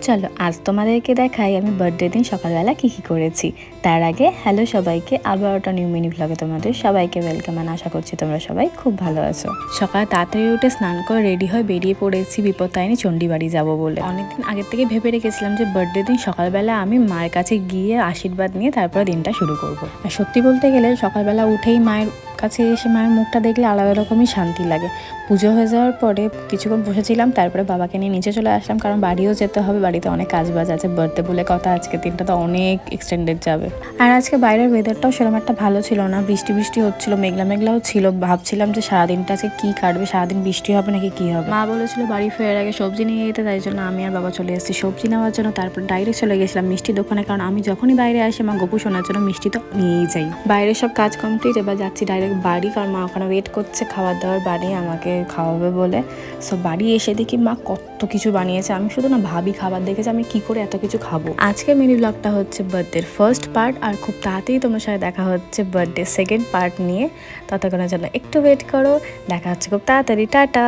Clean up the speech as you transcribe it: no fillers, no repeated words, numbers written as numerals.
চলো আজ তোমাদেরকে দেখাই আমি বার্থডে দিন সকালবেলা কি করেছি। তার আগে হ্যালো সবাইকে, আবার ওটা নিউ মিনি ভ্লগে তোমাদের সবাইকে ওয়েলকাম। আশা করছি তোমরা সবাই খুব ভালো আছো। সকালে তাড়াতাড়ি উঠে স্নান করে রেডি হয়ে বেরিয়ে পড়েছি বিপত্তারিণী চণ্ডীবাড়ি যাব বলে। অনেকদিন আগের থেকে ভেবে রেখেছিলাম যে বার্থডে দিন সকালবেলা আমি মায়ের কাছে গিয়ে আশীর্বাদ নিয়ে তারপরে দিনটা শুরু করব। আর সত্যি বলতে গেলে সকালবেলা উঠেই মায়ের কাছে এসে মায়ের মুখটা দেখলে আলাদা রকমই শান্তি লাগে। পুজো হয়ে যাওয়ার পরে কিছুক্ষণ বসেছিলাম, তারপরে বাবাকে নিয়ে নিচে চলে আসলাম, কারণ বাড়িও যেতে হবে, বাড়িতে অনেক কাজ বাজ আছে। বার্থডে বলে কথা, আজকে দিনটা তো অনেক এক্সটেন্ডেড যাবে। আর আজকে বাইরের ওয়েদারটাও সেরকম একটা ভালো ছিল না, বৃষ্টি বৃষ্টি হচ্ছিল, মেঘলা মেঘলাও ছিল। ভাবছিলাম যে সারাদিনটা আজকে কি কাটবে, সারাদিন বৃষ্টি হবে নাকি কি হবে। মা বলেছিল বাড়ি ফেরার আগে সবজি নিয়ে যেতে, তাই জন্য আমি আর বাবা চলে এসেছি সবজি নেওয়ার জন্য। তারপর ডাইরেক্ট চলে গেছিলাম মিষ্টির দোকানে, কারণ আমি যখনই বাইরে আসি মা গপু শোনার জন্য মিষ্টি তো নিয়েই যাই। বাইরে সব কাজ কমপ্লিট, এবার যাচ্ছি ডাইরেক্ট বাড়ি, কারণ মা ওখানে ওয়েট করছে খাবার দাবার বানিয়ে আমাকে খাওয়াবে বলে। সো বাড়ি এসে দেখি মা কত কিছু বানিয়েছে। আমি শুধু না ভাবি খাবার দেখেছি আমি কি করে এত কিছু খাবো। আজকে মিনি ব্লগটা হচ্ছে বার্থডের ফার্স্ট পার্ট, আর খুব তাড়াতাড়ি তোমার সাথে দেখা হচ্ছে বার্থডে সেকেন্ড পার্ট নিয়ে। ততক্ষণের জন্য একটু ওয়েট করো, দেখা হচ্ছে খুব তাড়াতাড়ি। টাটা।